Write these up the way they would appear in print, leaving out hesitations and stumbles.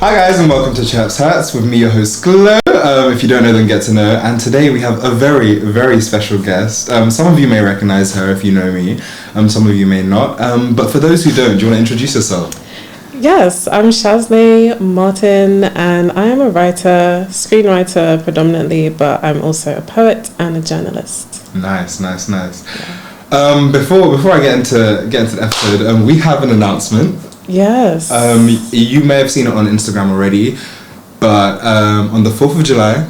Hi guys and welcome to Chirpse with me, your host Glow. If you don't know, then get to know. And today we have a very, very special guest. Some of you may recognize her if you know me. Some of you may not. But for those who don't, do you want to introduce yourself? Yes, I'm Shazne Martin and I am a writer, screenwriter predominantly, but I'm also a poet and a journalist. Nice. Yeah. Before I get into the episode, we have an announcement. Yes. You may have seen it on Instagram already, but on the 4th of July,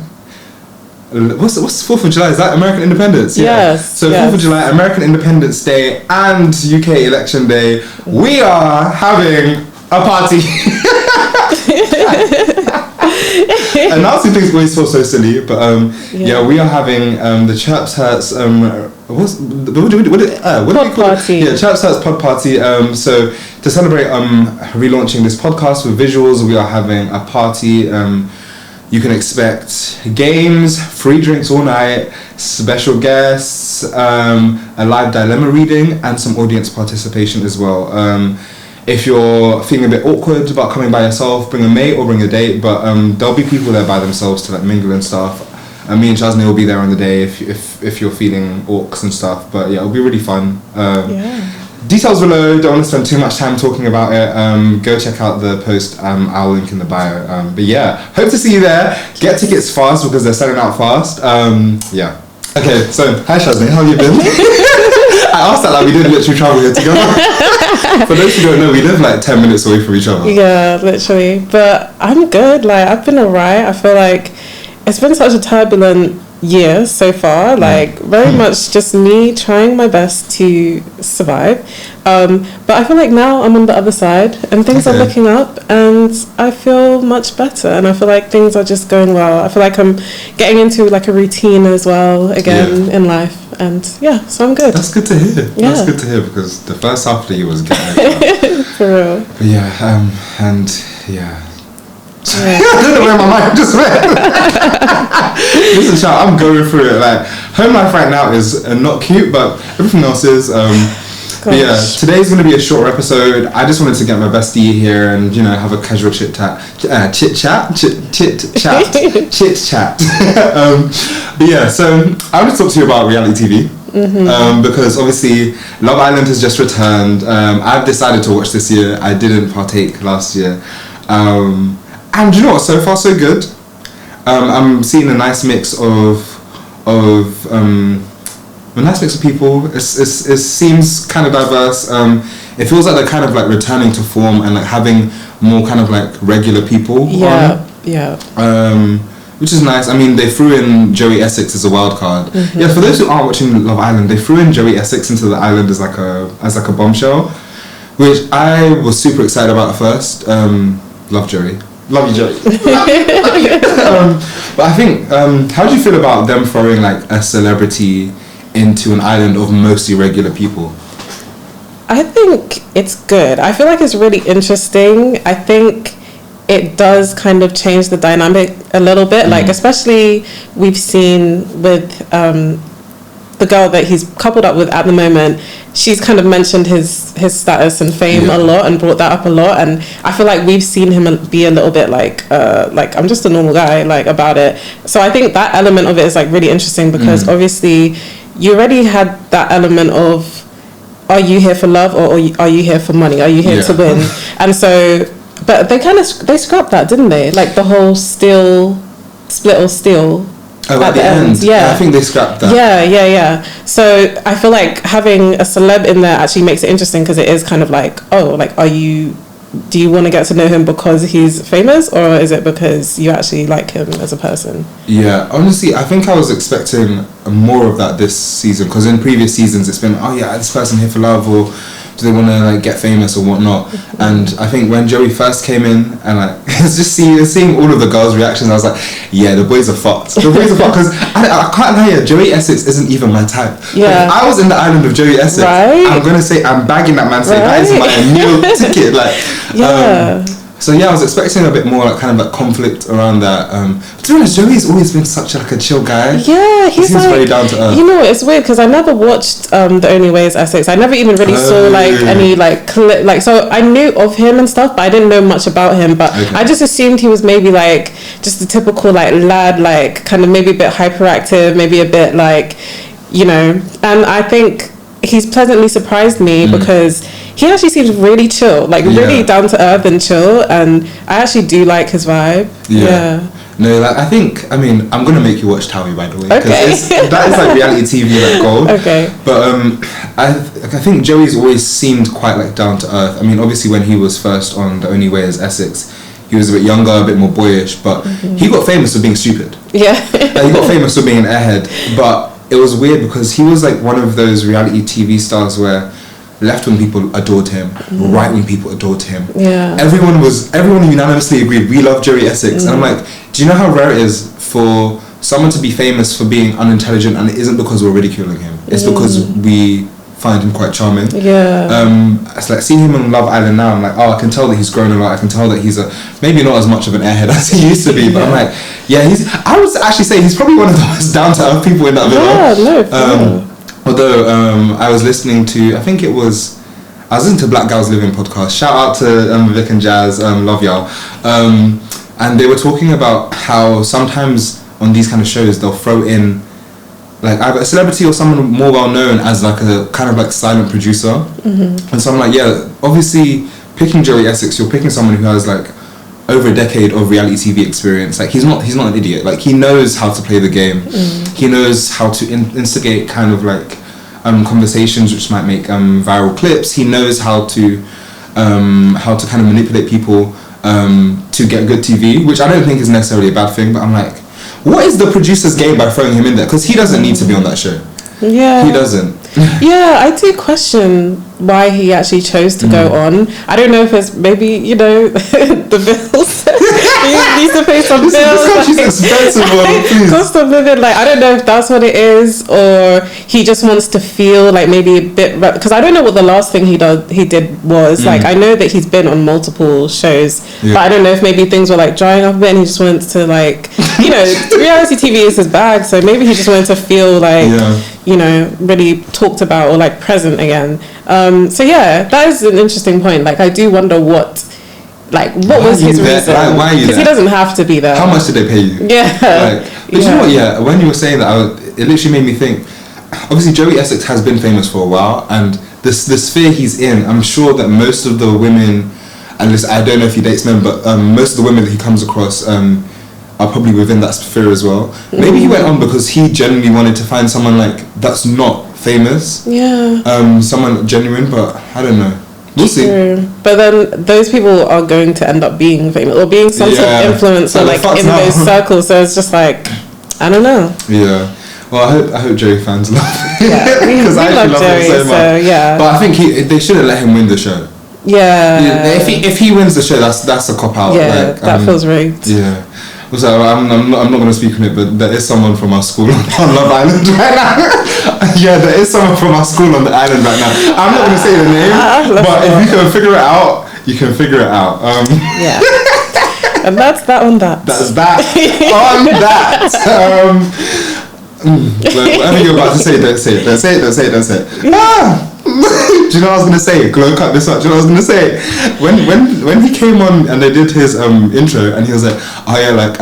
what's the 4th of July? Is that American Independence? Yeah. Yes. So 4th of July, American Independence Day and UK Election Day, we are having a party. Announcing things always feel so silly, but we are having the Chirpse Hurts what do we party. Yeah, Chirpse Hurts pod party. So to celebrate relaunching this podcast with visuals, we are having a party. You can expect games, free drinks all night, special guests, a live dilemma reading, and some audience participation as well. If you're feeling a bit awkward about coming by yourself, bring a mate or bring a date, but there'll be people there by themselves to like mingle and stuff. Me and Shazne will be there on the day if you're feeling orcs and stuff, but yeah, it'll be really fun. Details below, don't want to spend too much time talking about it. Go check out the post, I'll link in the bio. But yeah, hope to see you there. Get tickets fast because they're selling out fast. Okay, so hi Shazne, how have you been? I asked that like we did literally travel here together. For those who don't know, we live like 10 minutes away from each other. Yeah, literally. But I'm good. Like, I've been alright. I feel like it's been such a turbulent year so far. Like, very much just me trying my best to survive. But I feel like now I'm on the other side and things are looking up and I feel much better and I feel like things are just going well. I feel like I'm getting into like a routine as well again in life. And yeah, so I'm good. That's good to hear. Yeah. That's good to hear because the first half of the year was getting for real. But yeah, I don't know where my mind just went. Listen, child, I'm going through it. Like, home life right now is not cute, but everything else is. But yeah, today's going to be a shorter episode. I just wanted to get my bestie here and, you know, have a casual chit chat. But yeah, so I want to talk to you about reality TV. Because obviously Love Island has just returned. I've decided to watch this year. I didn't partake last year. And you know what? So far, so good. I'm seeing a nice mix of people. It seems kind of diverse. It feels like they're kind of like returning to form and like having more kind of like regular people. Yeah. Which is nice. I mean, they threw in Joey Essex as a wild card. Yeah, for those who aren't watching Love Island, they threw in Joey Essex into the island as like a bombshell, which I was super excited about at first. Love Joey. Love you, Joey. But I think, how do you feel about them throwing like a celebrity into an island of mostly regular people? I think it's good. I feel like it's really interesting. I think it does kind of change the dynamic a little bit. Like, especially we've seen with the girl that he's coupled up with at the moment. She's kind of mentioned his status and fame a lot and brought that up a lot, and I feel like we've seen him be a little bit like I'm just a normal guy like about it. So I think that element of it is like really interesting because obviously you already had that element of, are you here for love or are you here for money? Are you here to win? And so, but they scrapped that, didn't they? Like the whole split or steal. Oh, at the end. Yeah, I think they scrapped that. Yeah. So I feel like having a celeb in there actually makes it interesting because it is kind of like, oh, like, do you want to get to know him because he's famous or is it because you actually like him as a person? Yeah, honestly, I think I was expecting more of that this season because in previous seasons it's been, oh yeah, this person here for love, or do they want to like get famous or whatnot? And I think when Joey first came in and like just seeing all of the girls' reactions, I was like, yeah, the boys are fucked. Because I can't lie here, Joey Essex isn't even my type. Yeah. Like, I was in the island of Joey Essex. Right? I'm gonna say I'm bagging that man. Say that is my meal ticket. Like, So yeah, I was expecting a bit more like kind of like conflict around that. But to be honest, Joey's always been such like a chill guy. Yeah, he seems like, very down to earth. You know, it's weird because I never watched The Only Way Is Essex. I never even really saw like any like clip. Like, so I knew of him and stuff, but I didn't know much about him. But I just assumed he was maybe like just a typical like lad, like kind of maybe a bit hyperactive, maybe a bit like, you know. And I think he's pleasantly surprised me because he actually seems really chill, like really down to earth and chill, and I actually do like his vibe. Yeah. No, like I mean, I'm gonna make you watch Towie, by the way, because that is like reality TV like gold. Okay. But I think Joey's always seemed quite like down to earth. I mean, obviously when he was first on The Only Way Is Essex, he was a bit younger, a bit more boyish, but he got famous for being stupid. Yeah. He got famous for being an airhead, but it was weird because he was like one of those reality TV stars where left-wing people adored him, right-wing people adored him. Yeah. Everyone unanimously agreed, we love Joey Essex. And I'm like, do you know how rare it is for someone to be famous for being unintelligent, and it isn't because we're ridiculing him. It's because we find him quite charming. Yeah. It's like seeing him on Love Island now, I'm like, oh, I can tell that he's grown a lot. I can tell that he's maybe not as much of an airhead as he used to be, but I'm like, yeah, I would actually say he's probably one of the most down-to-earth people in that villa. Yeah, although I was listening to, I was listening to Black Girls Living podcast. Shout out to Vic and Jazz, love y'all. And they were talking about how sometimes on these kind of shows they'll throw in like either a celebrity or someone more well known as like a kind of like silent producer. And so I'm like, yeah, obviously picking Joey Essex, you're picking someone who has like over a decade of reality TV experience. Like he's not an idiot. Like he knows how to play the game. He knows how to instigate kind of like conversations which might make viral clips. He knows how to kind of manipulate people to get good TV, which I don't think is necessarily a bad thing. But I'm like, what is the producer's game by throwing him in there? Because he doesn't need to be on that show. Yeah, he doesn't. Yeah, I do question why he actually chose to go on. I don't know if it's maybe, you know, the bills. He needs to pay some bills. This country's expensive, please. Cost of living, like, I don't know if that's what it is, or he just wants to feel like maybe a bit, because I don't know what the last thing he did was. Like, I know that he's been on multiple shows, but I don't know if maybe things were like drying up a bit and he just wants to, like, you know, reality TV is his bag, so maybe he just wanted to feel like, you know, really talked about or like present again. So yeah, that is an interesting point. Like, I do wonder what was his reason? Why are you there? Because he doesn't have to be there. How much did they pay you? Yeah. But you know what? Yeah, when you were saying that, it literally made me think. Obviously, Joey Essex has been famous for a while, and the sphere he's in, I'm sure that most of the women, and I don't know if he dates men, but most of the women that he comes across are probably within that sphere as well. Maybe he went on because he genuinely wanted to find someone like that's not famous. Yeah. Someone genuine, but I don't know. We'll see. But then those people are going to end up being famous or being some sort of influencer, like in those circles. So it's just like, I don't know. Yeah. Well, I hope Joey fans love it. Yeah, we love Joey, him so much. So yeah. But I think they shouldn't let him win the show. Yeah. If he wins the show, that's a cop out. Yeah, like, that feels rigged. Yeah. So I'm not going to speak on it, but there is someone from our school on Love Island right now. Yeah, there is someone from our school on the island right now. I'm not going to say the name, but if you can figure it out, you can figure it out. Yeah. And that's that on that. That's that on that. Whatever you're about to say, don't say it. Don't say it. Don't say it. Don't say it. Ah! Do you know what I was gonna say? Glow cut this up. Do you know what I was gonna say? When he came on and they did his intro and he was like, oh yeah, like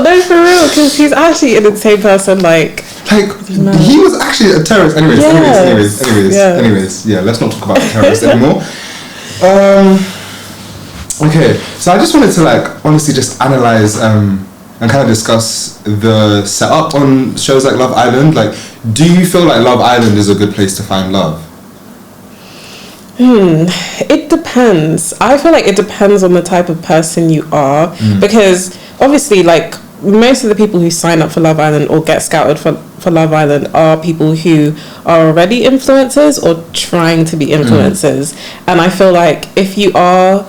no for real, because he's actually an insane person. Like he was actually a terrorist. Anyways, yeah. Let's not talk about terrorists anymore. Okay, so I just wanted to like honestly just analyze and kind of discuss the setup on shows like Love Island. Like, do you feel like Love Island is a good place to find love? It depends. I feel like it depends on the type of person you are, because obviously, like, most of the people who sign up for Love Island or get scouted for Love Island are people who are already influencers or trying to be influencers. And I feel like if you are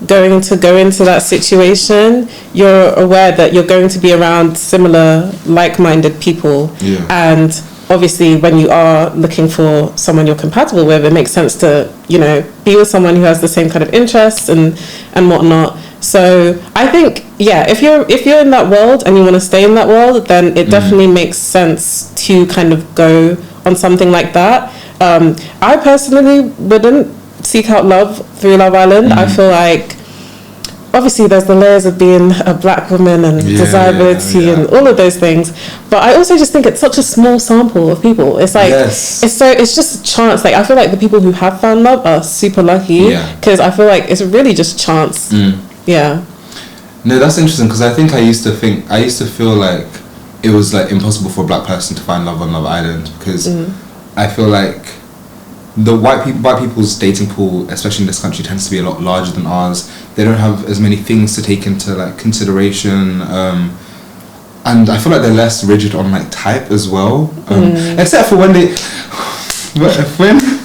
going to go into that situation, you're aware that you're going to be around similar like-minded people, and obviously when you are looking for someone you're compatible with, it makes sense to, you know, be with someone who has the same kind of interests and whatnot. So I think, yeah, if you're in that world and you want to stay in that world, then it definitely makes sense to kind of go on something like that. I personally wouldn't seek out love through Love Island. I feel like obviously there's the layers of being a black woman and desirability and all of those things, but I also just think it's such a small sample of people. It's like it's just a chance. Like I feel like the people who have found love are super lucky, because I feel like it's really just chance. No, that's interesting, because I used to feel like it was like impossible for a black person to find love on Love Island, because I feel like the white people's dating pool, especially in this country, tends to be a lot larger than ours. They don't have as many things to take into like consideration, and I feel like they're less rigid on like type as well, except for when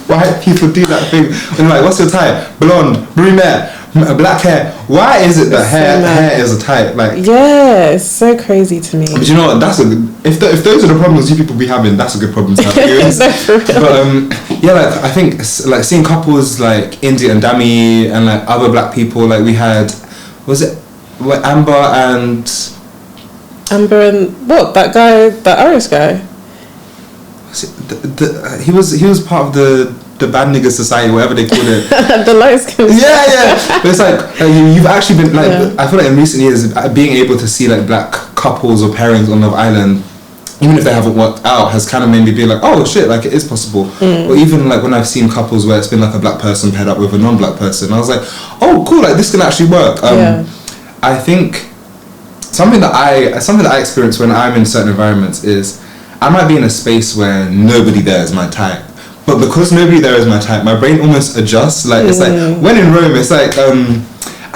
white people do that thing when they're like, what's your type? Blonde, brunette, black hair. Why is it that hair is a type? Like, yeah, it's so crazy to me. But you know what? If those are the problems you people be having, that's a good problem to have. But yeah, like I think like seeing couples like India and Dami and like other black people, like we had, Amber and what, that Irish guy? He was part of the bad nigga society, whatever they called it. The light skin. Yeah. But it's like you've actually been like, I feel like in recent years being able to see like black couples or pairings on Love Island, even if they haven't worked out, has kind of made me be like, oh shit, like it is possible. Or even like when I've seen couples where it's been like a black person paired up with a non-black person, I was like, oh cool, like this can actually work. I think something that I experience when I'm in certain environments is I might be in a space where nobody there is my type, but because nobody there is my type, my brain almost adjusts. Like it's like when in Rome, it's like I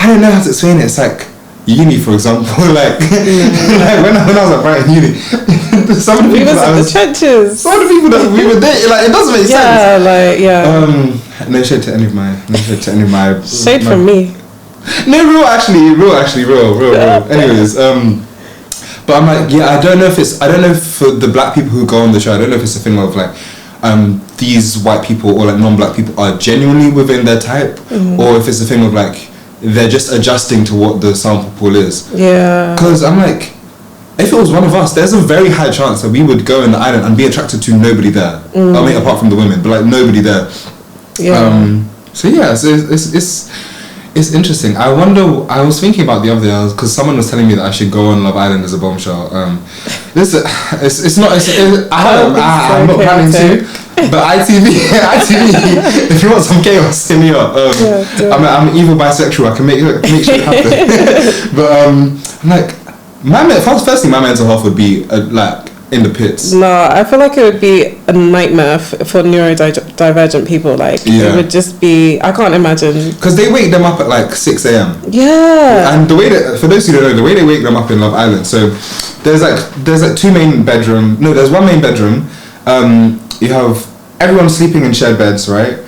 don't know how to explain it. It's like uni, for example. Like, like when I was at Brighton Uni, some of the people the trenches. Some of the people that we were dating, like it doesn't make sense. No shade to any of my. Shade from me. No, real. Anyways, but I'm like, I don't know if for the black people who go on the show, I don't know if it's a thing of like, these white people or like non-black people are genuinely within their type, or if it's a thing of like, they're just adjusting to what the sample pool is. Yeah. Because I'm like, if it was one of us, there's a very high chance that we would go in the island and be attracted to nobody there. I mean, apart from the women, but like nobody there. Yeah. So yeah, it's interesting. I was thinking about the other day, because someone was telling me that I should go on Love Island as a bombshell. I'm not planning to, but ITV, if you want some chaos, hit me up. I'm an evil bisexual, I can make shit happen. But I'm like, first thing, my mental health would be like in the pits. No, I feel like it would be a nightmare for neurodivergent people. Like it would just be, I can't imagine, because they wake them up at like 6 a.m. And the way that, for those who don't know, the way they wake them up in Love Island, so there's like two main bedroom. No, there's one main bedroom. You have everyone sleeping in shared beds, right?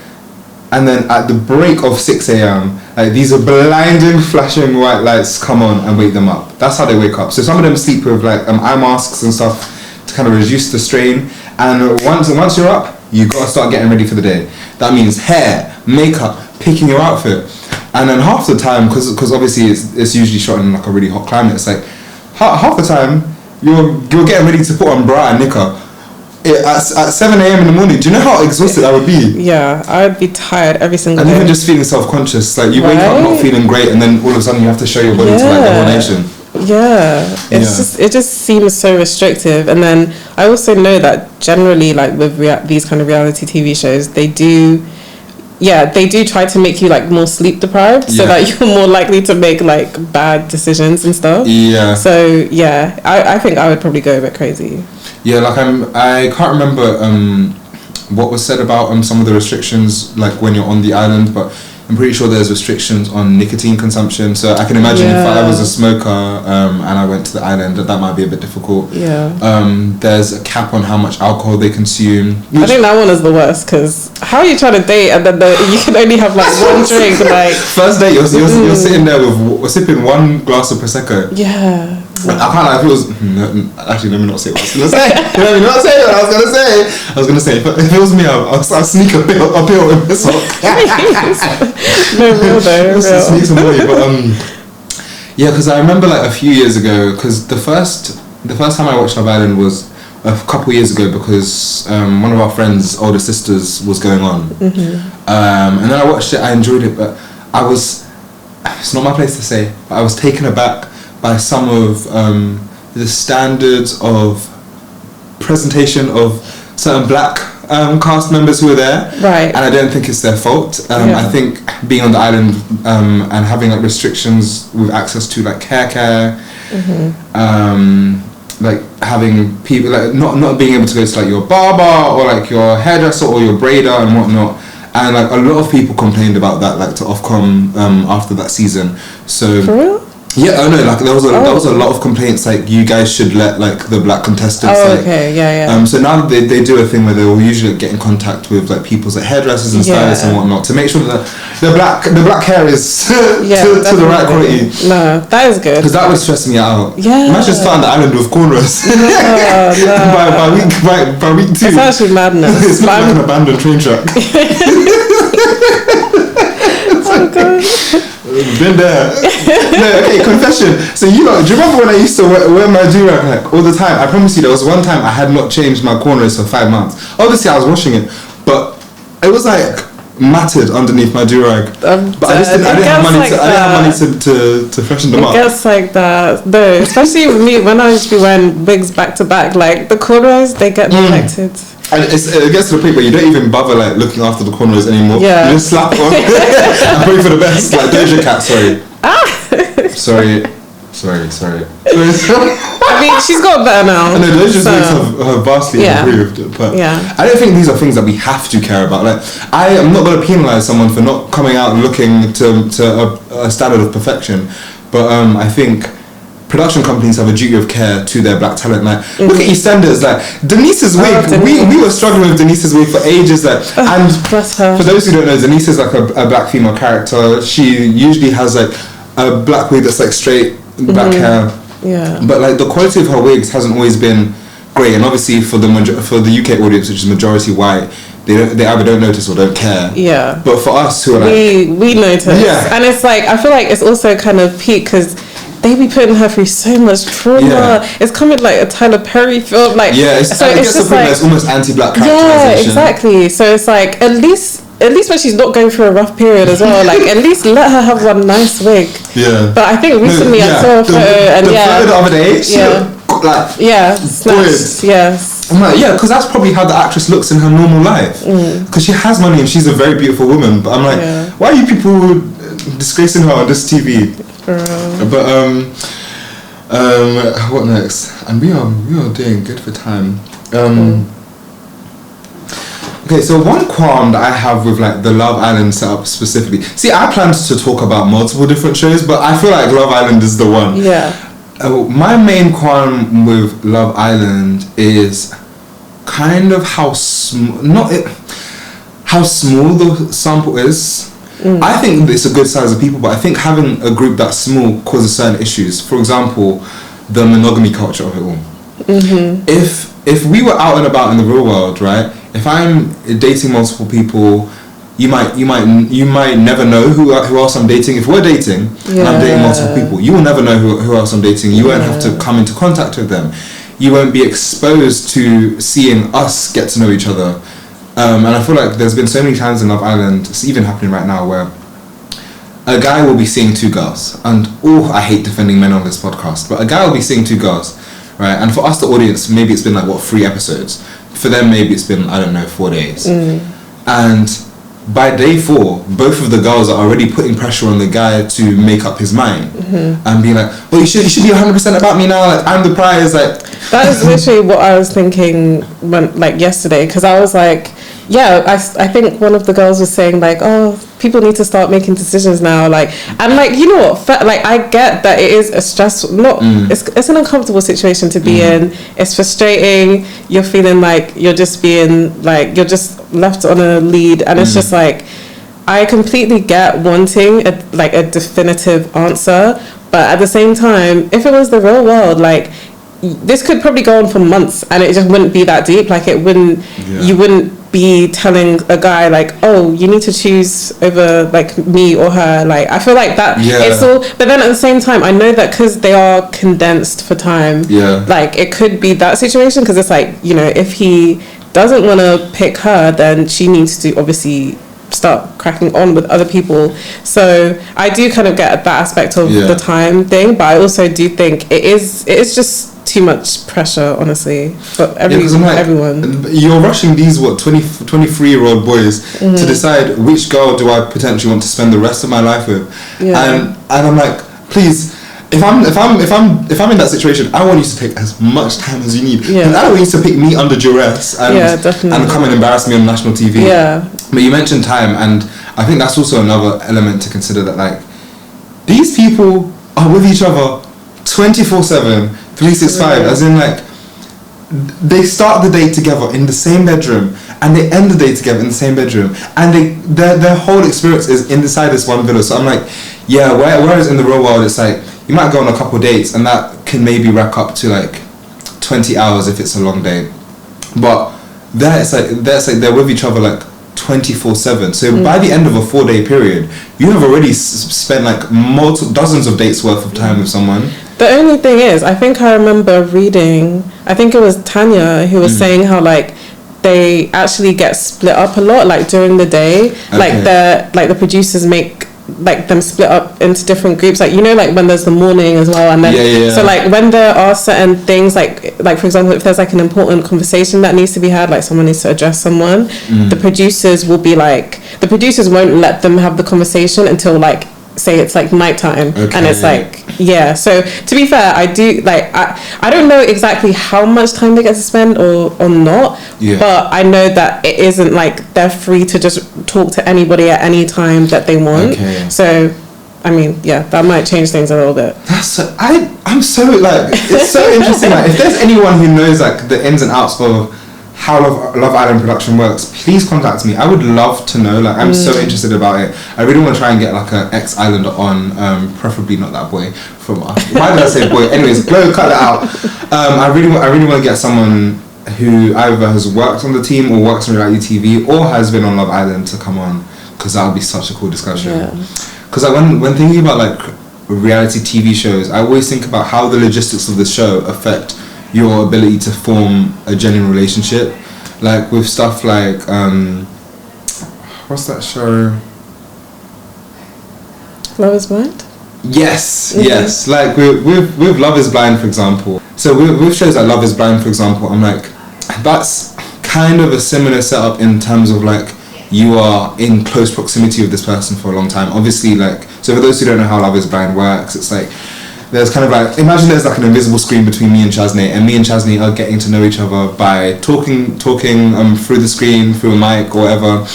And then at the break of 6 a.m, like these are blinding, flashing white lights come on and wake them up. That's how they wake up. So some of them sleep with like eye masks and stuff to kind of reduce the strain. And once you're up, you gotta start getting ready for the day. That means hair, makeup, picking your outfit. And then half the time, because obviously it's usually shot in like a really hot climate, it's like half the time you're getting ready to put on bra and knicker at 7 a.m. in the morning. Do you know how exhausted I would be? Yeah, I would be tired every single day. And even just feeling self-conscious, like you wake up not feeling great, and then all of a sudden you have to show your body to like the whole nation. It just seems so restrictive. And then I also know that generally, like with these kind of reality TV shows, they do try to make you like more sleep deprived, so that you're more likely to make like bad decisions and stuff. So I think I would probably go a bit crazy. Like I can't remember what was said about some of the restrictions like when you're on the island, but I'm pretty sure there's restrictions on nicotine consumption. So I can imagine if I was a smoker and I went to the island, that might be a bit difficult. There's a cap on how much alcohol they consume. I think that one is the worst, because how are you trying to date and then you can only have like one drink? Like first date, you're sitting there with sipping one glass of prosecco. I can't lie, if it was... Actually, let me not say what I was going to say. Let me not say what I was going to say. I was going to say, if it was me, I'll sneak a bit in this one. No, real though, real. Sneak some money, but yeah, because I remember like a few years ago, because the first time I watched Love Island was a couple years ago, because one of our friends' older sisters was going on. And then I watched it, I enjoyed it, but it's not my place to say, but I was taken aback by some of the standards of presentation of certain black cast members who were there, right? And I don't think it's their fault. I think being on the island and having like restrictions with access to like hair care, like having people like not being able to go to like your barber or like your hairdresser or your braider and whatnot. And like a lot of people complained about that, like to Ofcom after that season. So for real? Yeah, I know. Like there was a lot of complaints. Like you guys should let like the black contestants. Oh, like, okay, yeah. So now they do a thing where they will usually get in contact with like people's like hairdressers and stylists and whatnot to make sure that the black hair is to the right quality. No, that is good. Because that would stress me out. Yeah. Imagine starting the island with cornrows. No. by week 2. It's actually madness. It's not like an abandoned train track. Oh god. Been there. No, okay, confession. So do you remember when I used to wear my do-rag like all the time? I promise you there was one time I had not changed my cornrows for 5 months. Obviously I was washing it, but it was like matted underneath my do-rag. But I didn't have money to freshen them up. It gets like that. No, especially with me when I used to be wearing wigs back to back, like the cornrows, they get neglected. And it gets to the point where you don't even bother like looking after the cornrows anymore. Yeah. You just slap on and pray for the best. Like Doja Cat, sorry. I mean, she's got better now. I know Doja's wigs have vastly improved. But I don't think these are things that we have to care about. Like I am not going to penalise someone for not coming out and looking to a standard of perfection. But I think production companies have a duty of care to their black talent. Like, look at EastEnders. Like Denise's wig, we were struggling with Denise's wig for ages. Like, and bless her. For those who don't know, Denise is like a black female character. She usually has like a black wig that's like straight black hair. Yeah. But like the quality of her wigs hasn't always been great, and obviously for the UK audience, which is majority white, they either don't notice or don't care. Yeah. But for us who are like we notice. Yeah. And it's like I feel like it's also kind of peak because they be putting her through so much trauma. Yeah. It's coming like a Tyler Perry film. Like it's just like it's almost anti-black characterization. Yeah, exactly. So it's like at least when she's not going through a rough period as well, like at least let her have one nice wig. Yeah. But I think recently I saw a photo and the photo the other day, snatched. Yes. I'm like, because that's probably how the actress looks in her normal life. Because she has money and she's a very beautiful woman. But I'm like, why are you people disgracing her on this TV? But what next? And we are doing good for time. Okay, so one qualm that I have with like the Love Island setup specifically. See, I planned to talk about multiple different shows, but I feel like Love Island is the one. Yeah. My main qualm with Love Island is kind of how small the sample is. I think it's a good size of people, but I think having a group that small causes certain issues. For example, the monogamy culture of it all. If we were out and about in the real world, right? If I'm dating multiple people, you might never know who else I'm dating. If we're dating and I'm dating multiple people, you will never know who else I'm dating. You won't have to come into contact with them. You won't be exposed to seeing us get to know each other. And I feel like there's been so many times in Love Island, it's even happening right now, where a guy will be seeing 2 girls. And I hate defending men on this podcast, but a guy will be seeing 2 girls, right? And for us, the audience, maybe it's been like 3 episodes. For them, maybe it's been 4 days. And by day 4, both of the girls are already putting pressure on the guy to make up his mind and be like, "Well, you should be 100% about me now. Like, I'm the prize." Like that is literally what I was thinking yesterday, because I was like, I think one of the girls was saying like, "Oh, people need to start making decisions now." Like, I'm like, you know what? Like, I get that it is a stressful, it's an uncomfortable situation to be in. It's frustrating. You're feeling like you're just left on a lead, and it's just like, I completely get wanting a definitive answer, but But at the same time, if it was the real world, like, this could probably go on for months and it just wouldn't be that deep. Like, it wouldn't, you wouldn't be telling a guy like, oh, you need to choose over like me or her. Like, I feel like that it's all, but then at the same time I know that because they are condensed for time, like it could be that situation, because it's like, you know, if he doesn't want to pick her, then she needs to obviously start cracking on with other people. So I do kind of get that aspect of the time thing, but I also do think it is just too much pressure, honestly, for everyone. You're rushing these 23-year-old boys to decide which girl do I potentially want to spend the rest of my life with, and I'm like, please, if I'm in that situation, I want you to take as much time as you need, and I don't want you to pick me under duress and come and embarrass me on national TV. But you mentioned time, and I think that's also another element to consider, that like, these people are with each other 24/7, 365, as in like, they start the day together in the same bedroom and they end the day together in the same bedroom, and their whole experience is inside this one villa. So I'm like, whereas in the real world it's like, you might go on a couple dates and that can maybe rack up to like 20 hours if it's a long day, but there it's like they're with each other like 24/7. So by the end of a 4-day period, you have already spent like dozens of dates worth of time with someone. The only thing is, I think I remember reading, I think it was Tanya who was saying how like they actually get split up a lot, like during the day. Like the producers make like them split up into different groups, like, you know, like when there's the morning as well, and then so like when there are certain things, like for example, if there's like an important conversation that needs to be had, like someone needs to address someone, the producers won't let them have the conversation until like, say it's like nighttime, and it's like, so to be fair, I do like, I don't know exactly how much time they get to spend or not, but I know that it isn't like they're free to just talk to anybody at any time that they want. So I mean, that might change things a little bit. I'm so like, it's so interesting. Like, if there's anyone who knows like the ins and outs of how Love Island production works, please contact me. I would love to know. Like, I'm so interested about it. I really want to try and get like an ex-Islander on, preferably not that boy from. Why did I say boy? Anyways, Chloe, cut it out. I really want to get someone who either has worked on the team or works on reality TV or has been on Love Island to come on, because that would be such a cool discussion. Because when thinking about like reality TV shows, I always think about how the logistics of the show affect your ability to form a genuine relationship. Like with stuff like what's that show? Love is Blind? Yes. Like with Love is Blind, for example. So with shows like Love is Blind, for example, I'm like, that's kind of a similar setup in terms of like, you are in close proximity with this person for a long time. Obviously, like, so for those who don't know how Love is Blind works, it's like, there's kind of like, imagine there's like an invisible screen between me and Chasney, and me and Chasney are getting to know each other by talking through the screen, through a mic or whatever.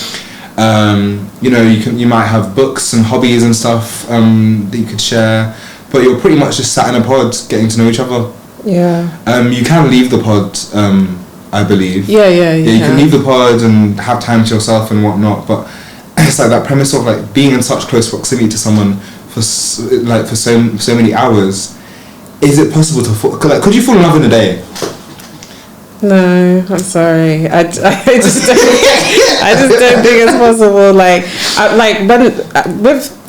You know, you might have books and hobbies and stuff that you could share, but you're pretty much just sat in a pod getting to know each other. You can leave the pod, I believe. You can leave the pod and have time to yourself and whatnot, but it's like that premise of like being in such close proximity to someone for so many hours. Is it possible to fall? Like, could you fall in love in a day? No, I'm sorry. I just don't think it's possible. Like,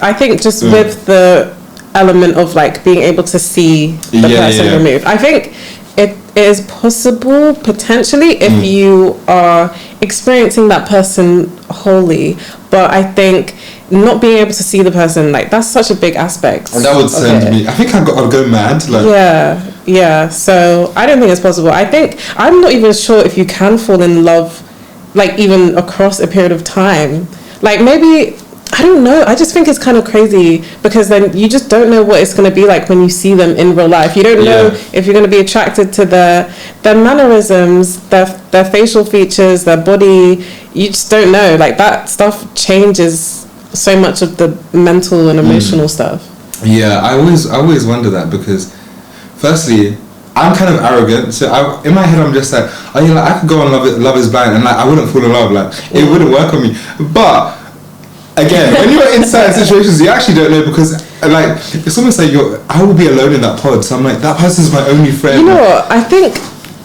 I think just with the element of like being able to see the person removed, I think it is possible potentially if you are experiencing that person wholly, but I think not being able to see the person, like, that's such a big aspect. And that would send me, I think I'd go mad. Like, so I don't think it's possible. I think, I'm not even sure if you can fall in love, like, even across a period of time. Like, maybe, I don't know, I just think it's kind of crazy, because then you just don't know what it's going to be like when you see them in real life. You don't know if you're going to be attracted to their mannerisms, their facial features, their body. You just don't know. Like, that stuff changes so much of the mental and emotional stuff. I always wonder that, because firstly, I'm kind of arrogant, so in my head I'm just like, I could go on Love is Blind, and like, I wouldn't fall in love, like, it wouldn't work on me. But again, when you're in certain situations, you actually don't know, because like it's almost like I will be alone in that pod, so I'm like, that person's my only friend. You know what? I think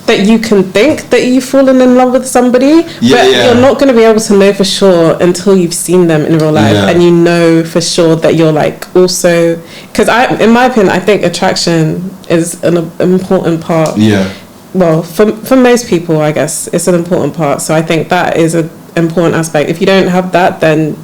that you can think that you've fallen in love with somebody, but you're not going to be able to know for sure until you've seen them in real life, and you know for sure that you're like also, because in my opinion, I think attraction is an important part. Well, for most people, I guess it's an important part. So I think that is an important aspect. If you don't have that, then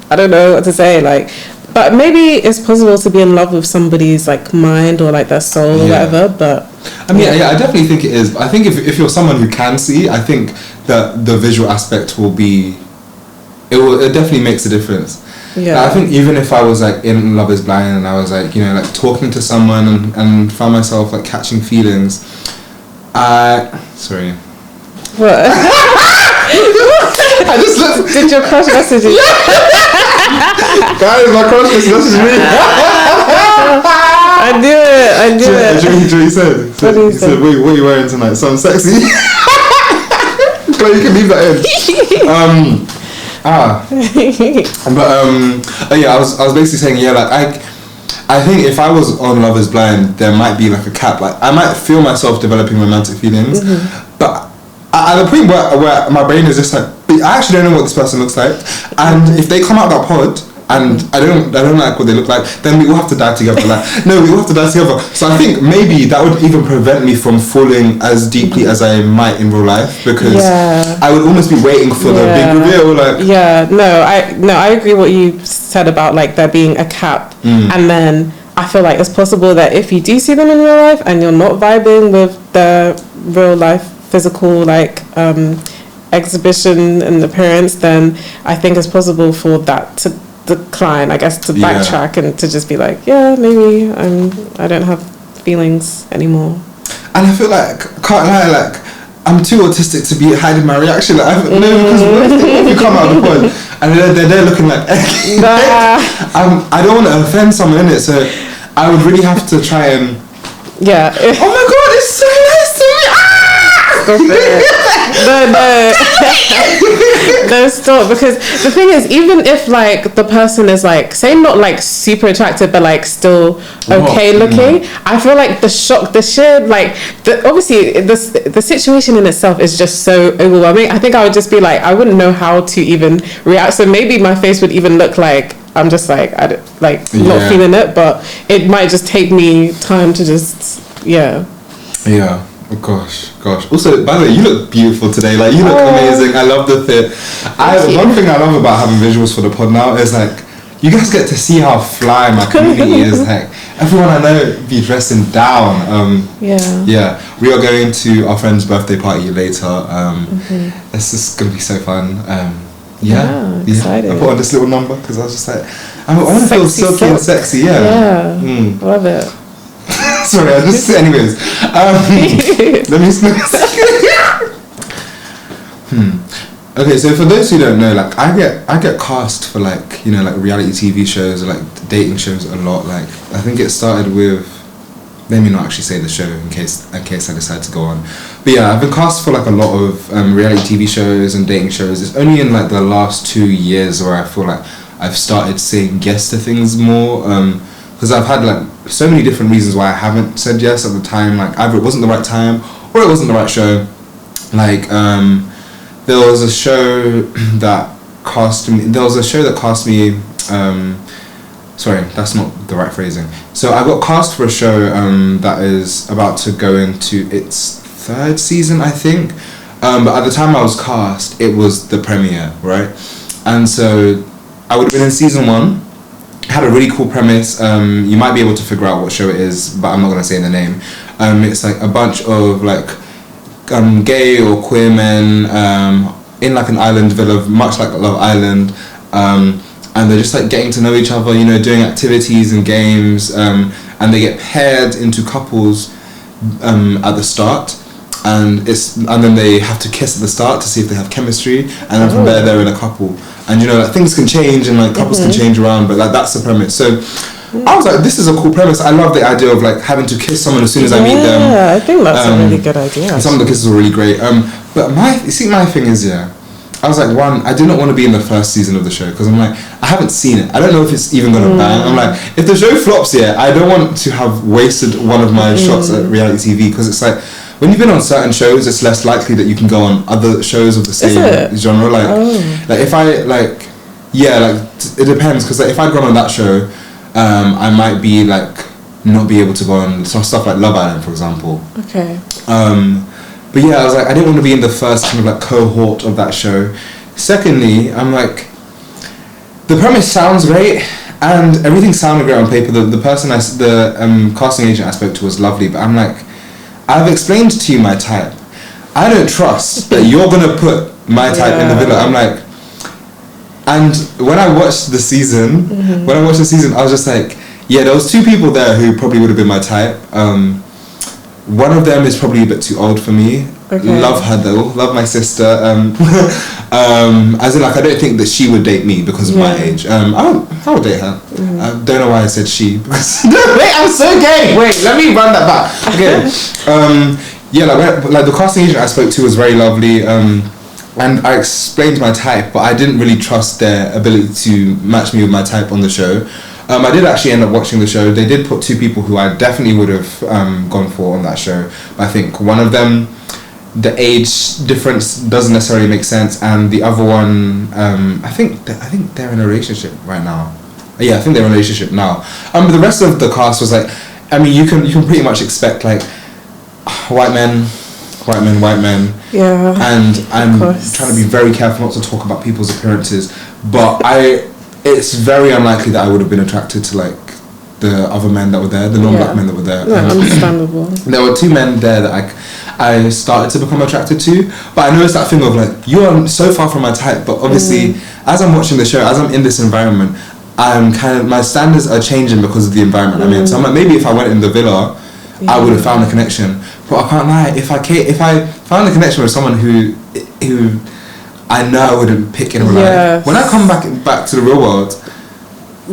I don't know what to say. Like, but maybe it's possible to be in love with somebody's like mind or like their soul or whatever. But I mean, I definitely think it is. I think if you're someone who can see, I think that the visual aspect it definitely makes a difference. I think even if I was like in Love Is Blind and I was like, you know, like talking to someone and found myself like catching feelings, sorry. What? I just looked. Did your crush message you? Guys, my crush just messaged me. I knew it. Do you know what he said? What did he say? Said, "Wait, what are you wearing tonight? Something sexy." Claire, you can leave that in. I was basically saying, like I think if I was on Love Is Blind, there might be like a cap. Like I might feel myself developing romantic feelings, but at the point where my brain is just like, I actually don't know what this person looks like, and if they come out that pod and I don't like what they look like, then we all have to die together. Like, no, we all have to die together. So I think maybe that would even prevent me from falling as deeply as I might in real life, because I would almost be waiting for the big reveal. Like, I agree what you said about like there being a cap, and then I feel like it's possible that if you do see them in real life and you're not vibing with the real life physical like exhibition and appearance, then I think it's possible for that to decline, I guess, to backtrack and to just be like, maybe I don't have feelings anymore. And I feel like, can't lie, like I'm too autistic to be hiding my reaction. Like, because what if you come out of the pod and they're looking like I don't want to offend someone, innit? So I would really have to try and oh my god, it's so nice to me. Stop it. No, stop. Because the thing is, even if like the person is like, say not like super attractive but like still okay looking, I feel like the shock, the sheer like obviously the situation in itself is just so overwhelming. I think I would just be like, I wouldn't know how to even react. So maybe my face would even look like I'm just like not feeling it, but it might just take me time to just Oh, gosh. Also, by the way, you look beautiful today. Like, you look amazing. I love the fit. One thing I love about having visuals for the pod now is like, you guys get to see how fly my community is. Like, everyone I know be dressing down. We are going to our friend's birthday party later. This is gonna be so fun. Excited. I put on this little number because I was just like, I want to feel silky and sexy. Love it. Sorry, anyways. Let me sneeze. Okay, so for those who don't know, like I get cast for like, you know, like reality TV shows or like dating shows a lot. Like I think it started with, let me not actually say the show in case I decide to go on. But yeah, I've been cast for like a lot of reality TV shows and dating shows. It's only in like the last 2 years where I feel like I've started saying yes to things more. Because I've had like so many different reasons why I haven't said yes at the time. Like either it wasn't the right time or it wasn't the right show. Like there was a show that cast me. Sorry, that's not the right phrasing. So I got cast for a show that is about to go into its 3rd season, I think. But at the time I was cast, it was the premiere, right? And so I would have been in season 1. Had a really cool premise. You might be able to figure out what show it is, but I'm not going to say the name. It's like a bunch of like gay or queer men in like an island villa, much like Love Island, and they're just like getting to know each other, you know, doing activities and games, and they get paired into couples at the start, and then they have to kiss at the start to see if they have chemistry, and then from there they're in a couple. And you know, like things can change and like couples can change around, but like that's the premise. So I was like, this is a cool premise. I love the idea of like having to kiss someone as soon as I meet them. Yeah, I think that's a really good idea. Some of the kisses were really great. But my thing is, I was like, one, I didn't want to be in the first season of the show because I'm like, I haven't seen it. I don't know if it's even going to bang. I'm like, if the show flops, I don't want to have wasted one of my shots at reality TV, because it's like, when you've been on certain shows, it's less likely that you can go on other shows of the same genre. Like, like if I, like, it depends, because like, if I'd gone on that show, I might be like, not be able to go on stuff like Love Island, for example. Okay. But I was like, I didn't want to be in the first kind of like cohort of that show. Secondly, I'm like, the premise sounds great and everything sounded great on paper. The person the casting agent I spoke to was lovely, but I'm like, I've explained to you my type. I don't trust that you're gonna put my type in the villa. I'm like, and when I watched the season, I was just like, there was two people there who probably would have been my type. One of them is probably a bit too old for me. Okay. Love her though. Love my sister. As in, like, I don't think that she would date me because of my age. I would date her. I don't know why I said she. Wait, I'm so gay. Wait, let me run that back. Okay. Like the casting agent I spoke to was very lovely. And I explained my type, but I didn't really trust their ability to match me with my type on the show. I did actually end up watching the show. They did put two people who I definitely would have gone for on that show. But I think one of them, the age difference doesn't necessarily make sense, and the other one, I think they're in a relationship right now. Yeah, I think they're in a relationship now. But the rest of the cast was like, I mean, you can pretty much expect like white men. Yeah. And I'm trying to be very careful not to talk about people's appearances, but it's very unlikely that I would have been attracted to like the other men that were there, the non-black men that were there. Yeah, understandable. There were two men there that I started to become attracted to, but I noticed that thing of like, you are so far from my type, but obviously as I'm watching the show, as I'm in this environment, I'm kind of, my standards are changing because of the environment I'm in. So I'm like, maybe if I went in the villa, I would have found a connection. But I can't lie, if I found a connection with someone who I know I wouldn't pick in real life. When I come back to the real world,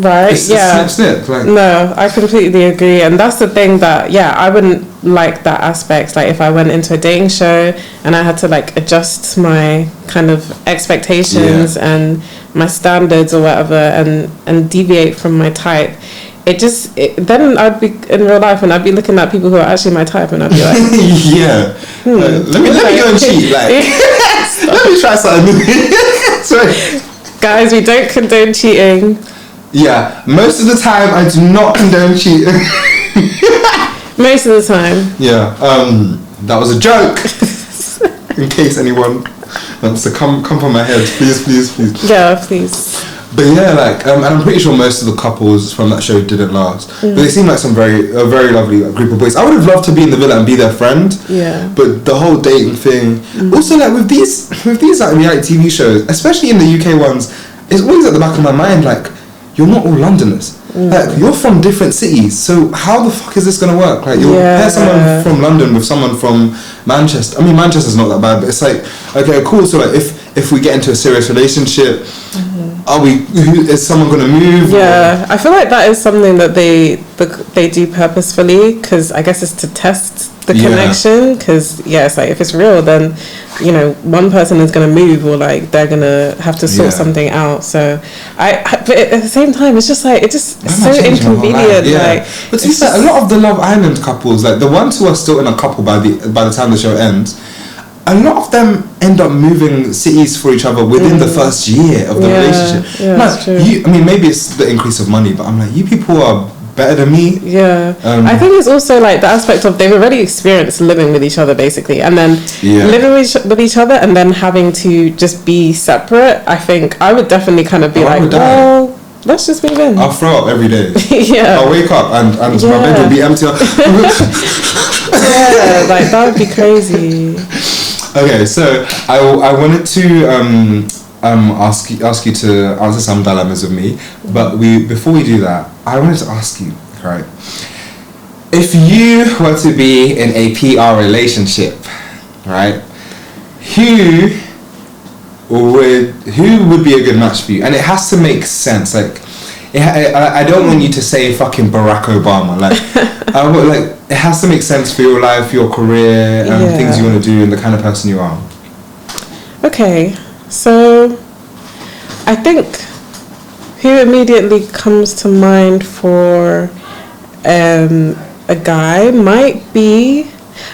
it's snip. Like, no, I completely agree, and that's the thing that I wouldn't like that aspect. Like if I went into a dating show and I had to like adjust my kind of expectations and my standards or whatever, and deviate from my type. Then I'd be in real life and I'd be looking at people who are actually my type, and I'd be like, let me go and cheat. Like, let me try something. Sorry, guys, we don't condone cheating. Yeah, most of the time I do not condone cheating. Most of the time. Yeah, that was a joke. In case anyone wants to come from my head, please. Yeah, please. But and I'm pretty sure most of the couples from that show didn't last. But they seem like a very lovely group of boys. I would have loved to be in the villa and be their friend. Yeah. But the whole dating thing, also like with these like reality TV shows, especially in the UK ones, it's always at the back of my mind like, you're not all Londoners. Like, you're from different cities, so how the fuck is this gonna work? Like, you'll pair someone from London with someone from Manchester. I mean, Manchester's not that bad, but it's like, okay, cool. So like, if we get into a serious relationship, is someone gonna move? Yeah, I feel like that is something that they do purposefully, because I guess it's to test the connection. Because it's like, if it's real, then one person is gonna move, or like they're gonna have to sort something out. So but at the same time, it's just like it's so inconvenient. Like, but to be fair, a lot of the Love Island couples, like the ones who are still in a couple by the time the show ends, a lot of them end up moving cities for each other within the first year of the relationship. Yeah, that's true. I mean, maybe it's the increase of money, but I'm like, you people are better than me. Yeah. I think it's also like the aspect of they've already experienced living with each other basically, and then living with each other and then having to just be separate. I think I would definitely kind of be well, let's just move in. I'll throw up every day. I'll wake up and my bed will be empty. Like that would be crazy. Okay, so I wanted to ask you to answer some dilemmas with me, but before we do that, I wanted to ask you, right? If you were to be in a PR relationship, right? Who would be a good match for you? And it has to make sense. Like, I don't want you to say fucking Barack Obama. Like, it has to make sense for your life, your career, things you want to do, and the kind of person you are. Okay. So I think who immediately comes to mind for a guy might be,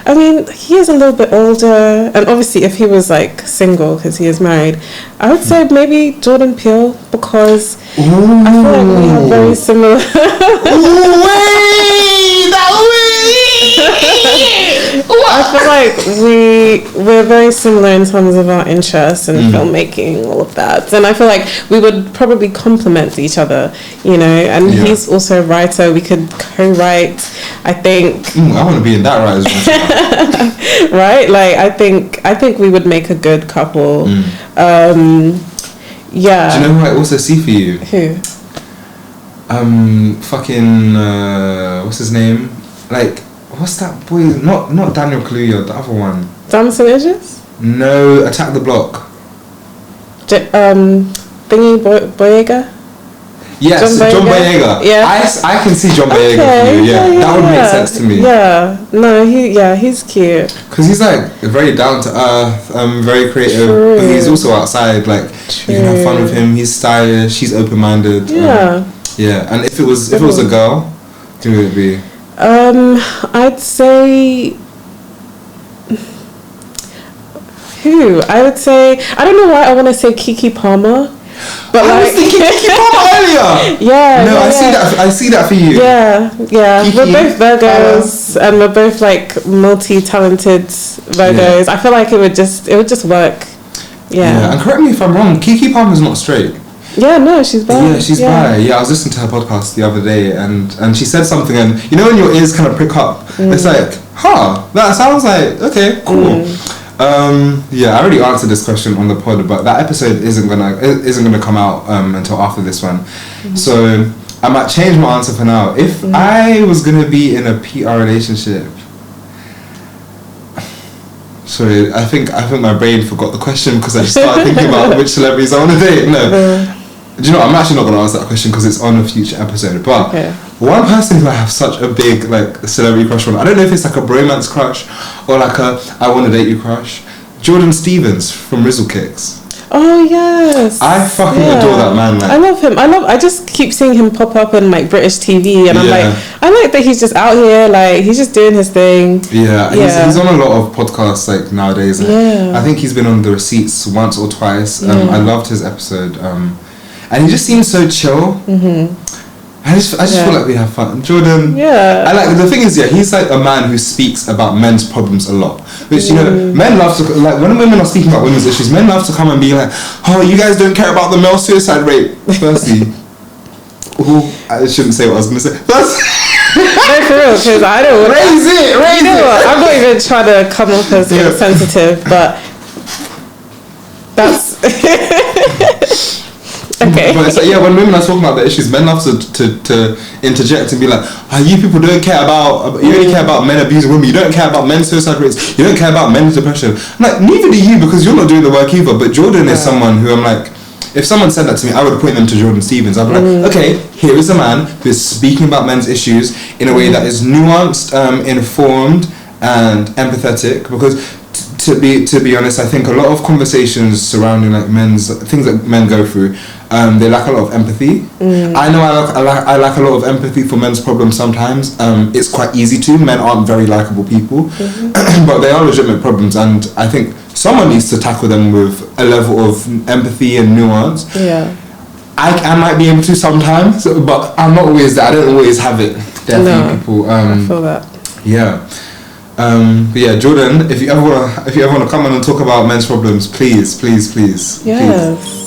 I mean, he is a little bit older, and obviously if he was like single because he is married, I would say maybe Jordan Peele, because I feel like we have very similar. I feel like we're very similar in terms of our interests in filmmaking, all of that, and I feel like we would probably complement each other, you know. And he's also a writer. We could co-write. I think. I want to be in that writer's room. Right? Like I think we would make a good couple. Yeah. Do you know who I also see for you? Who? What's his name? Like, what's that boy? Not Daniel Kaluuya, the other one. Damson Idris? No, Attack the Block. Boyega? Yes, John Boyega. Yeah. I can see John Boyega for you. Yeah, that would make sense to me. Yeah, no, he's cute. Because he's like very down to earth, very creative. True. But he's also outside. Like you can have fun with him. He's stylish. He's open minded. Yeah. Yeah, and if it was a girl, who would it be? I'd say. Who? I would say, I don't know why I want to say Keke Palmer. But I was thinking Keke Palmer earlier. Yeah. No, yeah, I see that for you. Yeah. Keke, we're both Virgos, and we're both like multi-talented Virgos. I feel like it would just work. Yeah. And correct me if I'm wrong. Keke Palmer's not straight. Yeah, no, she's bi. Yeah, she's bi. Yeah, I was listening to her podcast the other day, and she said something, and you know when your ears kind of prick up, it's like, that sounds like okay, cool. I already answered this question on the pod, but that episode isn't gonna come out until after this one. So I might change my answer for now. If I was gonna be in a PR relationship, sorry, I think my brain forgot the question because I just started thinking about which celebrities I want to date. No. Do you know what? I'm actually not gonna answer that question because it's on a future episode. But one person who I have such a big like celebrity crush on, I don't know if it's like a bromance crush or like a I want to date you crush. Jordan Stevens from Rizzle Kicks. Oh yes. I fucking adore that man. Like. I love him. I just keep seeing him pop up in like British TV, and I'm like, I like that he's just out here, like he's just doing his thing. Yeah. He's on a lot of podcasts like nowadays. I think he's been on The Receipts once or twice. I loved his episode. And he just seems so chill. I just feel like we have fun. Jordan. Yeah. I like the thing is, he's like a man who speaks about men's problems a lot. Which you know, men love to like when women are speaking about women's issues. Men love to come and be like, "Oh, you guys don't care about the male suicide rate." Firstly, I shouldn't say what I was gonna say. First, no, for real, because I don't raise it. I'm not even trying to come off as insensitive, but that's. Okay. But it's like, when women are talking about the issues, men love to interject and be like, you people don't care about, you only care about men abusing women, you don't care about men's suicide rates, you don't care about men's depression. I'm like, neither do you, because you're not doing the work either. But Jordan is someone who I'm like, if someone said that to me, I would point them to Jordan Stevens. I'd be like, okay, here is a man who is speaking about men's issues in a way that is nuanced, informed, and empathetic, because to be honest, I think a lot of conversations surrounding like things that men go through, they lack a lot of empathy. I know I lack a lot of empathy for men's problems sometimes. It's quite easy to. Men aren't very likable people, but they are legitimate problems, and I think someone needs to tackle them with a level of empathy and nuance. Yeah. I might be able to sometimes, but I'm not always there. I don't always have it there for people. I feel that. Yeah. But yeah, Jordan, if you ever wanna come on and talk about men's problems, please. Yes.